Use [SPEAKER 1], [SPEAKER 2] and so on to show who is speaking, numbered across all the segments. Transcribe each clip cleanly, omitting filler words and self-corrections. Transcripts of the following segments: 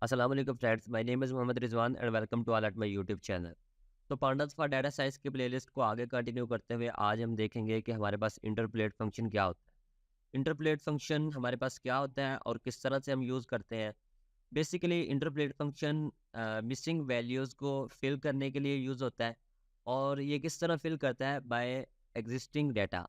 [SPEAKER 1] अस्सलाम वालेकुम friends, my name is Mohammad Rizwan and welcome to all at my YouTube channel. तो pandas for data science की playlist को आगे कंटिन्यू करते हुए आज हम देखेंगे कि हमारे पास इंटरपोलेट फंक्शन क्या होता है। इंटरपोलेट फंक्शन हमारे पास क्या होता है और किस तरह से हम यूज़ करते हैं। Basically interpolate function missing values को फिल करने के लिए यूज़ होता है। और ये किस तरह फिल करता है? By existing data.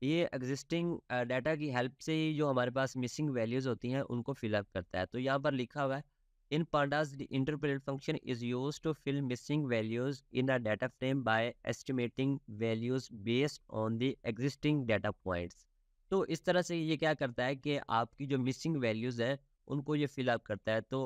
[SPEAKER 1] ये एग्जिस्टिंग डाटा की हेल्प से ही जो हमारे पास मिसिंग वैल्यूज़ होती हैं उनको फिल अप करता है। तो यहाँ पर लिखा हुआ है, इन pandas the interpolate function is used to fill missing values in a data frame by estimating values based on the existing data points। तो इस तरह से ये क्या करता है कि आपकी जो मिसिंग वैल्यूज़ है उनको ये फिल अप करता है। तो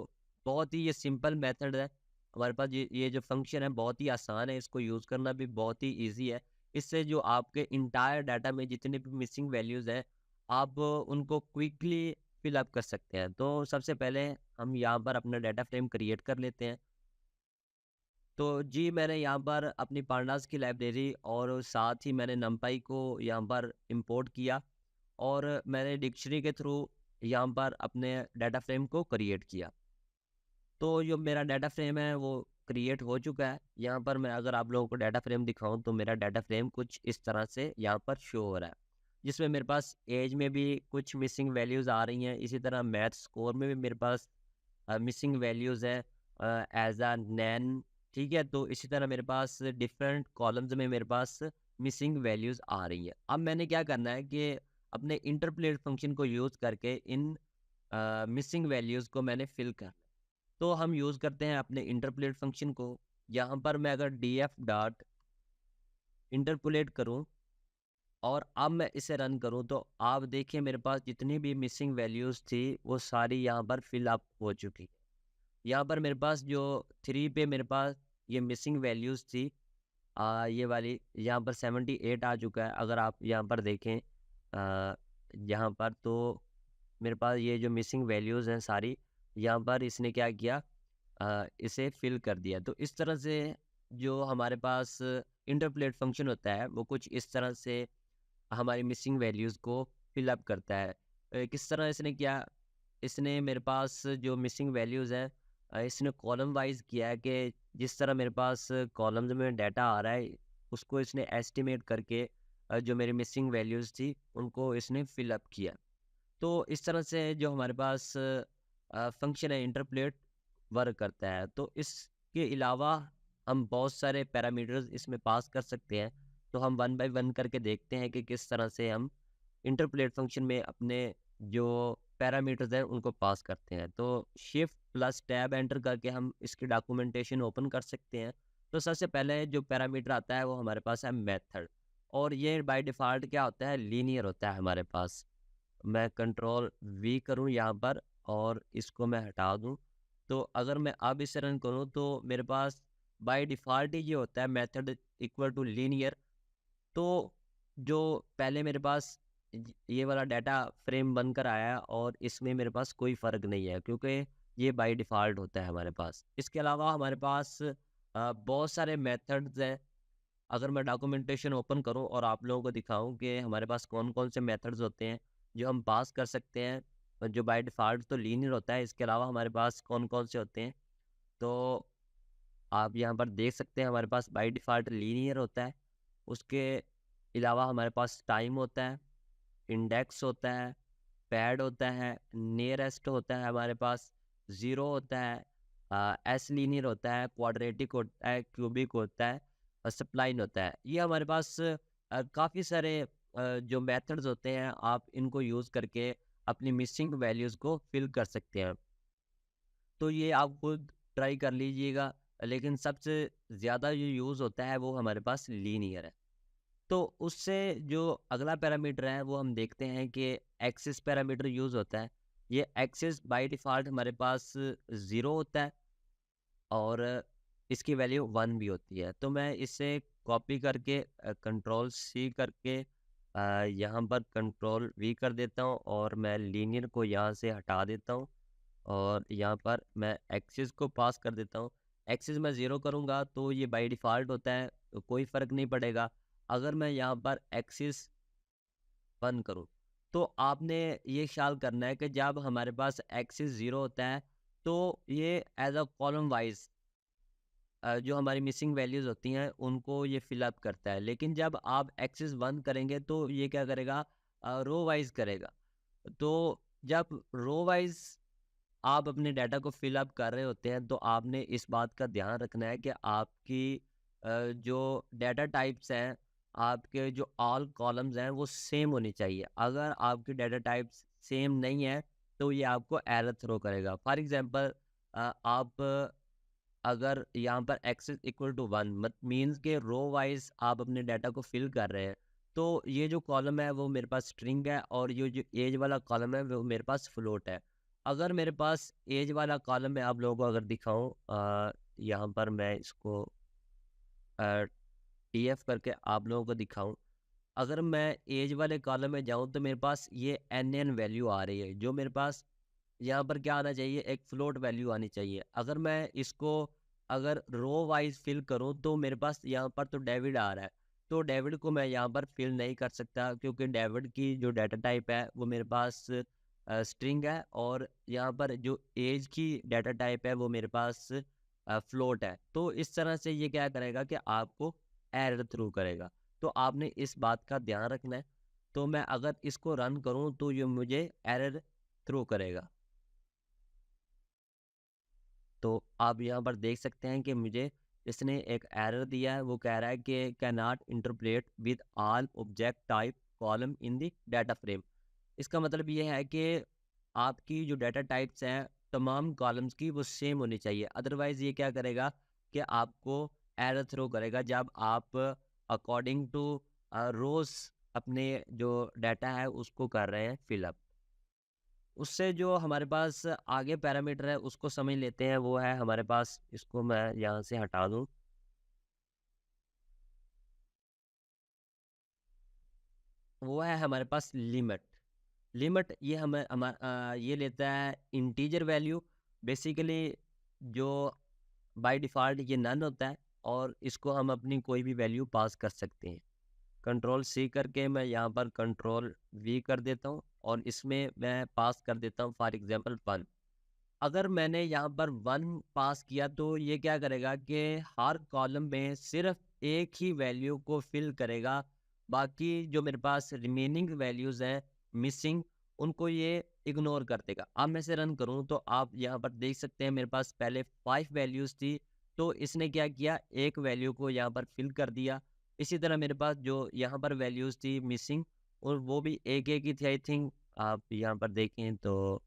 [SPEAKER 1] बहुत ही ये सिंपल मेथड है। हमारे पास ये जो फंक्शन है बहुत ही आसान है, इसको यूज़ करना भी बहुत ही ईजी है। इससे जो आपके इंटायर डाटा में जितने भी मिसिंग वैल्यूज़ हैं, आप उनको क्विकली फिल अप कर सकते हैं। तो सबसे पहले हम यहाँ पर अपना डाटा फ्रेम क्रिएट कर लेते हैं। तो जी, मैंने यहाँ पर अपनी पांडास की लाइब्रेरी और साथ ही मैंने नमपाई को यहाँ पर इंपोर्ट किया और मैंने डिक्शनरी के थ्रू यहाँ पर अपने डाटा फ्रेम को क्रिएट किया। तो जो मेरा डाटा फ्रेम है वो क्रिएट हो चुका है। यहाँ पर मैं अगर आप लोगों को डाटा फ्रेम दिखाऊँ तो मेरा डाटा फ्रेम कुछ इस तरह से यहाँ पर शो हो रहा है। जिसमें मेरे पास एज में भी कुछ मिसिंग वैल्यूज़ आ रही हैं। इसी तरह मैथ स्कोर में भी मेरे पास मिसिंग वैल्यूज़ है एज अ नैन। ठीक है, तो इसी तरह मेरे पास डिफरेंट कॉलम्स में मेरे पास मिसिंग वैल्यूज़ आ रही हैं। अब मैंने क्या करना है कि अपने इंटरपोलेट फंक्शन को यूज़ करके इन मिसिंग वैल्यूज़ को मैंने फिल कर। तो हम यूज़ करते हैं अपने इंटरपोलेट फंक्शन को। यहाँ पर मैं अगर डी एफ डॉट इंटरपोलेट करूँ और अब मैं इसे रन करूँ तो आप देखिए मेरे पास जितनी भी मिसिंग वैल्यूज़ थी वो सारी यहाँ पर फिल अप हो चुकी है। यहाँ पर मेरे पास जो 3 पे मेरे पास ये मिसिंग वैल्यूज़ थी, ये वाली यहाँ पर 78 आ चुका है। अगर आप यहाँ पर देखें यहाँ पर तो मेरे पास ये जो मिसिंग वैल्यूज़ हैं सारी, यहाँ पर इसने क्या किया, इसे फिल कर दिया। तो इस तरह से जो हमारे पास इंटरपोलेट फंक्शन होता है वो कुछ इस तरह से हमारी मिसिंग वैल्यूज़ को फिल अप करता है। किस तरह इसने किया, इसने मेरे पास जो मिसिंग वैल्यूज़ हैं इसने कॉलम वाइज़ किया है कि जिस तरह मेरे पास कॉलम्स में डाटा आ रहा है उसको इसने एस्टिमेट करके जो मेरी मिसिंग वैल्यूज़ थी उनको इसने फिल अप किया। तो इस तरह से जो हमारे पास फंक्शन है इंटरपोलेट वर्क करता है। तो इसके अलावा हम बहुत सारे पैरामीटर्स इसमें पास कर सकते हैं। तो हम वन बाय वन करके देखते हैं कि किस तरह से हम इंटरपोलेट फंक्शन में अपने जो पैरामीटर्स हैं उनको पास करते हैं। तो शिफ्ट प्लस टैब एंटर करके हम इसकी डॉक्यूमेंटेशन ओपन कर सकते हैं। तो सबसे पहले जो पैरामीटर आता है वो हमारे पास है मेथड। और ये बाय डिफ़ॉल्ट क्या होता है, लीनियर होता है हमारे पास। मैं कंट्रोल वी करूँ यहाँ पर और इसको मैं हटा दूँ। तो अगर मैं अब इसे रन करूँ तो मेरे पास बाय डिफ़ॉल्ट ही ये होता है मेथड इक्वल टू लीनियर। तो जो पहले मेरे पास ये वाला डाटा फ्रेम बनकर आया है और इसमें मेरे पास कोई फ़र्क नहीं है क्योंकि ये बाय डिफ़ॉल्ट होता है हमारे पास। इसके अलावा हमारे पास बहुत सारे मेथड्स हैं। अगर मैं डॉक्यूमेंटेशन ओपन करूं और आप लोगों को दिखाऊं कि हमारे पास कौन कौन से मेथड्स होते हैं जो हम पास कर सकते हैं, और जो बाय डिफ़ॉल्ट तो लीनियर होता है, इसके अलावा हमारे पास कौन कौन से होते हैं। तो आप यहाँ पर देख सकते हैं हमारे पास बाय डिफ़ॉल्ट लीनियर होता है। उसके अलावा हमारे पास टाइम होता है, इंडेक्स होता है, पैड होता है, नियरेस्ट होता है हमारे पास, ज़ीरो होता है, एस लीनियर होता है, क्वाड्रेटिक होता है, क्यूबिक होता है और स्प्लाइन होता है। ये हमारे पास काफ़ी सारे जो मेथड्स होते हैं आप इनको यूज़ करके अपनी मिसिंग वैल्यूज़ को फिल कर सकते हैं। तो ये आप खुद ट्राई कर लीजिएगा, लेकिन सबसे ज़्यादा जो यूज़ होता है वो हमारे पास लीनियर है। तो उससे जो अगला पैरामीटर है वो हम देखते हैं कि एक्सिस पैरामीटर यूज़ होता है। ये एक्सिस बाय डिफ़ॉल्ट हमारे पास ज़ीरो होता है और इसकी वैल्यू 1 भी होती है। तो मैं इसे कॉपी करके कंट्रोल सी करके यहाँ पर कंट्रोल वी कर देता हूँ और मैं लीनियर को यहाँ से हटा देता हूँ और यहाँ पर मैं एक्सिस को पास कर देता हूँ। एक्सिस मैं ज़ीरो करूँगा तो ये बाय डिफ़ॉल्ट होता है, तो कोई फ़र्क नहीं पड़ेगा। अगर मैं यहाँ पर एक्सिस 1 करूँ, तो आपने ये ख़्याल करना है कि जब हमारे पास एक्सिस 0 होता है, तो ये एज अ कॉलम वाइज जो हमारी मिसिंग वैल्यूज़ होती हैं उनको ये फिल अप करता है। लेकिन जब आप एक्सेस 1 करेंगे तो ये क्या करेगा, रो वाइज करेगा। तो जब रो वाइज आप अपने डाटा को फिल अप कर रहे होते हैं तो आपने इस बात का ध्यान रखना है कि आपकी जो डाटा टाइप्स हैं, आपके जो ऑल कॉलम्स हैं वो सेम होनी चाहिए। अगर आपकी डाटा टाइप्स सेम नहीं है तो ये आपको एरर थ्रो करेगा। फॉर एग्जांपल आप अगर यहाँ पर एक्स इज इक्वल टू 1 मत मीन्स के रो वाइज आप अपने डाटा को फिल कर रहे हैं, तो ये जो कॉलम है वो मेरे पास स्ट्रिंग है और ये जो एज वाला कॉलम है वो मेरे पास फ्लोट है। अगर मेरे पास एज वाला कॉलम मैं आप लोगों को अगर दिखाऊं, यहाँ पर मैं इसको टीएफ करके आप लोगों को दिखाऊं, अगर मैं एज वाले कॉलम में जाऊं तो मेरे पास ये एन वैल्यू आ रही है, जो मेरे पास यहाँ पर क्या आना चाहिए, एक फ्लोट वैल्यू आनी चाहिए। अगर मैं इसको अगर रो वाइज फिल करूँ तो मेरे पास यहाँ पर तो डेविड आ रहा है, तो डेविड को मैं यहाँ पर फिल नहीं कर सकता क्योंकि डेविड की जो डाटा टाइप है वो मेरे पास स्ट्रिंग है, और यहाँ पर जो एज की डाटा टाइप है वो मेरे पास फ्लोट है। तो इस तरह से ये क्या करेगा कि आपको एरर थ्रू करेगा। तो आपने इस बात का ध्यान रखना है। तो मैं अगर इसको रन करूँ तो ये मुझे एरर थ्रो करेगा। तो आप यहाँ पर देख सकते हैं कि मुझे इसने एक एरर दिया है, वो कह रहा है कि can not interpret with all object type column in the data frame. इसका मतलब ये है कि आपकी जो डाटा टाइप्स हैं तमाम कॉलम्स की वो सेम होनी चाहिए, अदरवाइज ये क्या करेगा कि आपको एरर थ्रो करेगा जब आप अकॉर्डिंग टू रोज अपने जो डाटा है उसको कर रहे हैं फिलअप। उससे जो हमारे पास आगे पैरामीटर है उसको समझ लेते हैं। वो है हमारे पास, इसको मैं यहाँ से हटा दूँ, वो है हमारे पास लिमिट। लिमिट ये हमें ये लेता है इंटीजर वैल्यू। बेसिकली जो बाय डिफ़ॉल्ट ये नन होता है और इसको हम अपनी कोई भी वैल्यू पास कर सकते हैं। कंट्रोल सी करके मैं यहाँ पर कंट्रोल वी कर देता हूँ और इसमें मैं पास कर देता हूँ फॉर एग्जांपल 1। अगर मैंने यहाँ पर 1 पास किया तो ये क्या करेगा कि हर कॉलम में सिर्फ एक ही वैल्यू को फिल करेगा, बाकी जो मेरे पास रिमेनिंग वैल्यूज़ हैं मिसिंग, उनको ये इग्नोर कर देगा। अब मैं इसे रन करूँ तो आप यहाँ पर देख सकते हैं मेरे पास पहले 5 वैल्यूज़ थी, तो इसने क्या किया, एक वैल्यू को यहाँ पर फिल कर दिया। इसी तरह मेरे पास जो यहाँ पर वैल्यूज़ थी मिसिंग और वो भी एक-एक ही थी आई थिंक। आप यहाँ पर देखें तो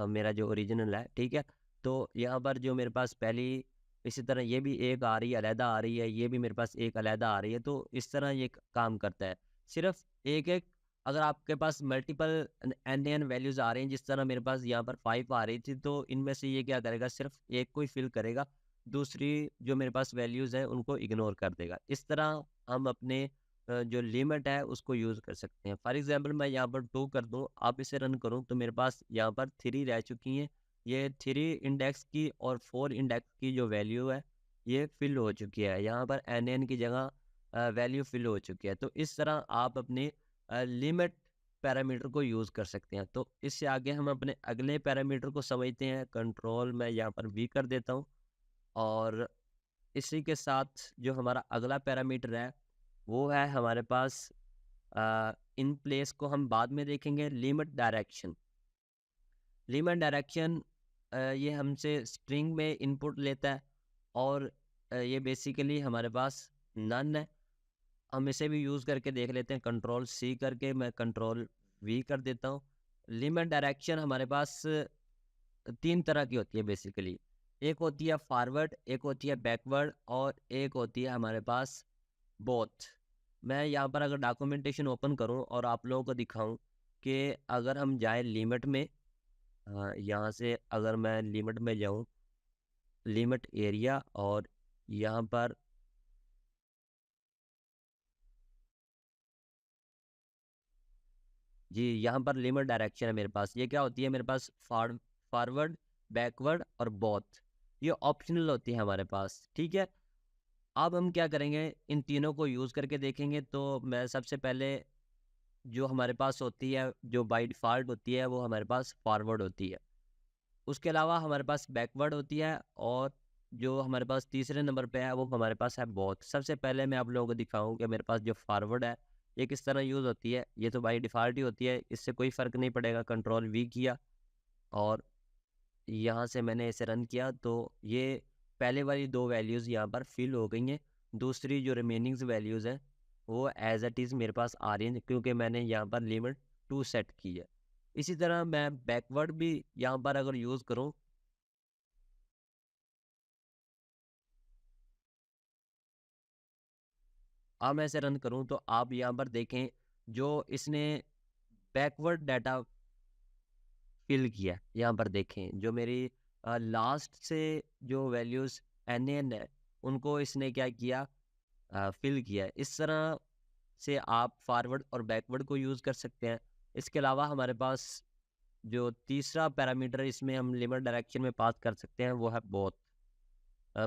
[SPEAKER 1] मेरा जो ओरिजिनल है, ठीक है? तो यहाँ पर जो मेरे पास पहली, इसी तरह ये भी एक आ रही है, अलहदा आ रही है, ये भी मेरे पास एक अलहदा आ रही है, तो इस तरह ये काम करता है। सिर्फ़ एक-एक, अगर आपके पास मल्टीपल एन वैल्यूज़ आ रही हैं, जिस तरह मेरे पास यहाँ पर 5 आ रही थी, तो इनमें से ये क्या करेगा, सिर्फ़ एक को ही फ़िल करेगा, दूसरी जो मेरे पास वैल्यूज़ हैं, उनको इग्नोर कर देगा। इस तरह हम अपने जो लिमिट है उसको यूज़ कर सकते हैं। फॉर एग्ज़ाम्पल मैं यहाँ पर 2 कर दूँ, अब इसे रन करूँ तो मेरे पास यहाँ पर 3 रह चुकी हैं। ये 3 इंडेक्स की और 4 इंडेक्स की जो वैल्यू है, ये फ़िल हो चुकी है। यहाँ पर एन की जगह वैल्यू फ़िल हो चुकी है। तो इस तरह आप अपने लिमिट पैरामीटर को यूज़ कर सकते हैं। तो इससे आगे हम अपने अगले पैरामीटर को समझते हैं। कंट्रोल मैं यहाँ पर वी कर देता हूँ और इसी के साथ जो हमारा अगला पैरामीटर है वो है हमारे पास, इन प्लेस को हम बाद में देखेंगे, लिमिट डायरेक्शन। लिमिट डायरेक्शन ये हमसे स्ट्रिंग में इनपुट लेता है और ये बेसिकली हमारे पास नन है। हम इसे भी यूज़ करके देख लेते हैं, कंट्रोल सी करके मैं कंट्रोल वी कर देता हूँ। लिमिट डायरेक्शन हमारे पास 3 तरह की होती है बेसिकली। एक होती है फॉरवर्ड, एक होती है बैकवर्ड और एक होती है हमारे पास बोथ। मैं यहाँ पर अगर डॉक्यूमेंटेशन ओपन करूँ और आप लोगों को दिखाऊँ कि अगर हम जाएँ लिमिट में, यहाँ से अगर मैं लिमिट में जाऊँ, लिमिट एरिया, और यहाँ पर जी, यहाँ पर लिमिट डायरेक्शन है मेरे पास। ये क्या होती है मेरे पास, फॉरवर्ड, बैकवर्ड और बोथ। ये ऑप्शनल होती है हमारे पास, ठीक है? अब हम क्या करेंगे, इन तीनों को यूज़ करके देखेंगे। तो मैं सबसे पहले जो हमारे पास होती है, जो बाय डिफ़ॉल्ट होती है, वो हमारे पास फॉरवर्ड होती है। उसके अलावा हमारे पास बैकवर्ड होती है, और जो हमारे पास तीसरे नंबर पे है वो हमारे पास है बोथ। सबसे पहले मैं आप लोगों को दिखाऊँ कि मेरे पास जो फॉरवर्ड है ये किस तरह यूज़ होती है। ये तो बाय डिफ़ॉल्ट ही होती है, इससे कोई फ़र्क नहीं पड़ेगा। कंट्रोल वी किया और यहाँ से मैंने इसे रन किया, तो ये पहले वाली 2 वैल्यूज़ यहाँ पर फ़िल हो गई हैं। दूसरी जो रिमेनिंग्स वैल्यूज़ हैं वो एज़ इट इज़ मेरे पास आ रही हैं, क्योंकि मैंने यहाँ पर लिमिट 2 सेट की है। इसी तरह मैं बैकवर्ड भी यहाँ पर अगर यूज़ करूँ, अब मैं इसे रन करूँ, तो आप यहाँ पर देखें जो इसने बैकवर्ड डाटा फ़िल किया है, यहाँ पर देखें जो मेरी लास्ट से जो वैल्यूज़ एन है उनको इसने क्या किया, फ़िल किया है। इस तरह से आप फॉरवर्ड और बैकवर्ड को यूज़ कर सकते हैं। इसके अलावा हमारे पास जो तीसरा पैरामीटर इसमें हम लिमिट डायरेक्शन में पास कर सकते हैं वो है बोथ।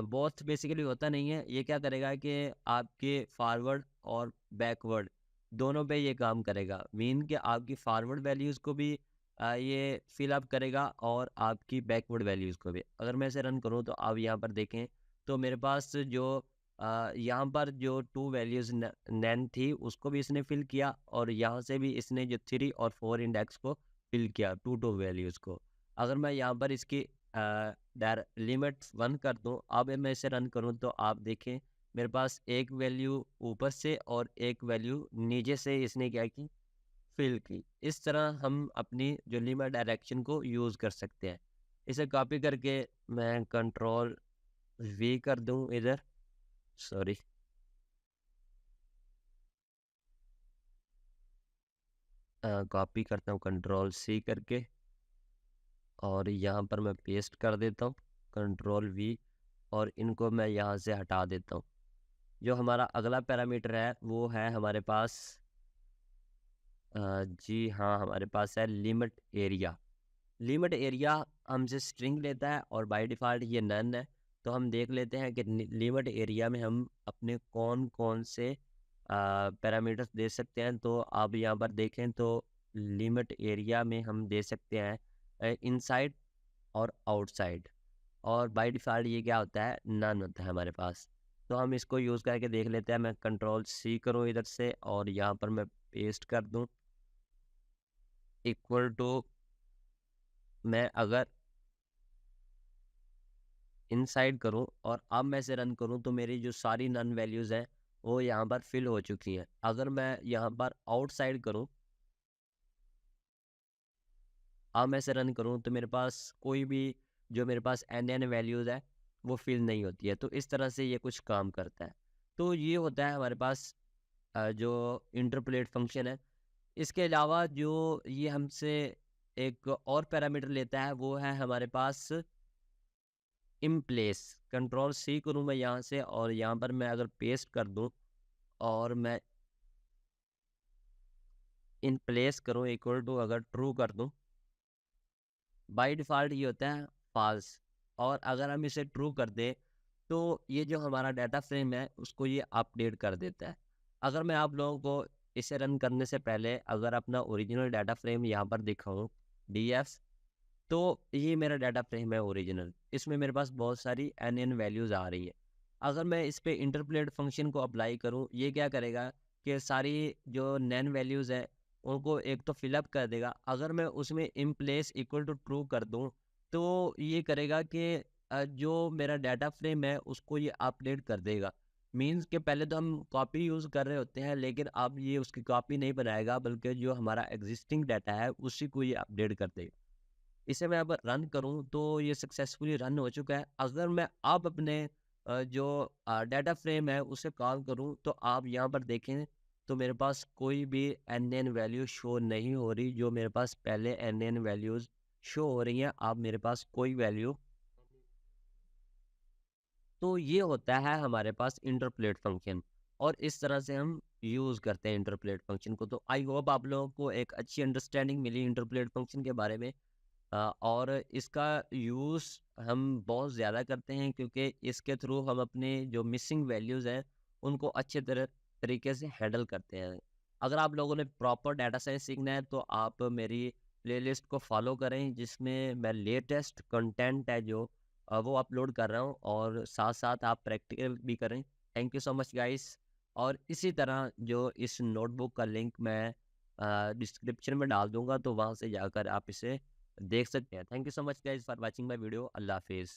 [SPEAKER 1] बोथ बेसिकली होता नहीं है, ये क्या करेगा कि आपके फॉरवर्ड और बैकवर्ड दोनों पे ये काम करेगा। मीन कि आपकी फॉरवर्ड वैल्यूज़ को भी ये फिल अप करेगा और आपकी बैकवर्ड वैल्यूज़ को भी। अगर मैं इसे रन करूँ तो आप यहाँ पर देखें, तो मेरे पास जो यहाँ पर जो 2 वैल्यूज़ न नैन थी उसको भी इसने फिल किया, और यहाँ से भी इसने जो 3 और 4 इंडेक्स को फिल किया, 2 वैल्यूज़ को। अगर मैं यहाँ पर इसकी डायर लिमिट 1 कर दूँ, अब मैं इसे रन करूँ, तो आप देखें मेरे पास एक वैल्यू ऊपर से और एक वैल्यू नीचे से इसने क्या की, फिल की। इस तरह हम अपनी जो लिमिट डायरेक्शन को यूज़ कर सकते हैं। इसे कॉपी करके मैं कंट्रोल वी कर दूँ इधर, सॉरी, कॉपी करता हूँ कंट्रोल सी करके, और यहाँ पर मैं पेस्ट कर देता हूँ कंट्रोल वी, और इनको मैं यहाँ से हटा देता हूँ। जो हमारा अगला पैरामीटर है वो है हमारे पास, जी हाँ, हमारे पास है लिमिट एरिया। लिमिट एरिया हमसे स्ट्रिंग लेता है और बाय डिफ़ॉल्ट ये नन है। तो हम देख लेते हैं कि लिमिट एरिया में हम अपने कौन कौन से पैरामीटर्स दे सकते हैं। तो आप यहाँ पर देखें तो लिमिट एरिया में हम दे सकते हैं इनसाइड और आउटसाइड, और बाय डिफ़ॉल्ट ये क्या होता है, नन होता है हमारे पास। तो हम इसको यूज़ करके देख लेते हैं। मैं कंट्रोल सी करूँ इधर से और यहाँ पर मैं पेस्ट कर दूँ, इक्वल टू, मैं अगर इनसाइड करूँ और अब मैं इसे रन करूँ, तो मेरी जो सारी नन वैल्यूज़ हैं वो यहाँ पर फिल हो चुकी हैं। अगर मैं यहाँ पर आउटसाइड करूँ, अब मैं इसे रन करूँ, तो मेरे पास कोई भी जो मेरे पास एन वैल्यूज़ है वो फिल नहीं होती है। तो इस तरह से ये कुछ काम करता है। तो ये होता है हमारे पास जो इंटरपोलेट फंक्शन है। इसके अलावा जो ये हमसे एक और पैरामीटर लेता है वो है हमारे पास इन प्लेस। कंट्रोल सी करूँ मैं यहाँ से, और यहाँ पर मैं अगर पेस्ट कर दूँ और मैं इन प्लेस करूँ इक्वल टू अगर ट्रू कर दूँ, बाय डिफ़ॉल्ट ये होता है फॉल्स, और अगर हम इसे ट्रू कर दें तो ये जो हमारा डाटा फ्रेम है उसको ये अपडेट कर देता है। अगर मैं आप लोगों को इसे रन करने से पहले अगर अपना ओरिजिनल डाटा फ्रेम यहाँ पर दिखाऊँ, डीएफ, तो ये मेरा डाटा फ्रेम है ओरिजिनल। इसमें मेरे पास बहुत सारी एन वैल्यूज़ आ रही है। अगर मैं इस पे इंटरपोलेट फंक्शन को अप्लाई करूँ, ये क्या करेगा कि सारी जो नैन वैल्यूज़ है उनको एक तो फिलअप कर देगा। अगर मैं उसमें in place equal to true कर दूँ, तो ये करेगा कि जो मेरा डाटा फ्रेम है उसको ये अपडेट कर देगा। मीन्स कि पहले तो हम कॉपी यूज़ कर रहे होते हैं, लेकिन अब ये उसकी कॉपी नहीं बनाएगा, बल्कि जो हमारा एग्जिस्टिंग डाटा है उसी को ये अपडेट कर देगा। इसे मैं अब रन करूँ तो ये सक्सेसफुली रन हो चुका है। अगर मैं अब अपने जो डाटा फ्रेम है उसे कॉल करूँ, तो आप यहाँ पर देखें तो मेरे पास कोई भी एन वैल्यू शो नहीं हो रही। जो मेरे पास पहले एन वैल्यूज़ शो हो रही हैं, अब मेरे पास कोई वैल्यू। तो ये होता है हमारे पास इंटरपोलेट फंक्शन, और इस तरह से हम यूज़ करते हैं इंटरपोलेट फंक्शन को। तो आई होप आप लोगों को एक अच्छी अंडरस्टैंडिंग मिली इंटरपोलेट फंक्शन के बारे में। और इसका यूज़ हम बहुत ज़्यादा करते हैं, क्योंकि इसके थ्रू हम अपने जो मिसिंग वैल्यूज़ हैं उनको अच्छे तरह तरीके से हैंडल करते हैं। अगर आप लोगों ने प्रॉपर डाटा साइंस सीखना है तो आप मेरी प्लेलिस्ट को फॉलो करें, जिसमें मैं लेटेस्ट कंटेंट है जो वो अपलोड कर रहा हूँ, और साथ साथ आप प्रैक्टिकल भी करें। Thank you so much guys. और इसी तरह जो इस नोटबुक का लिंक मैं डिस्क्रिप्शन में डाल दूंगा, तो वहाँ से जाकर आप इसे देख सकते हैं। Thank you so much guys for watching my video. अल्लाह हाफिज़।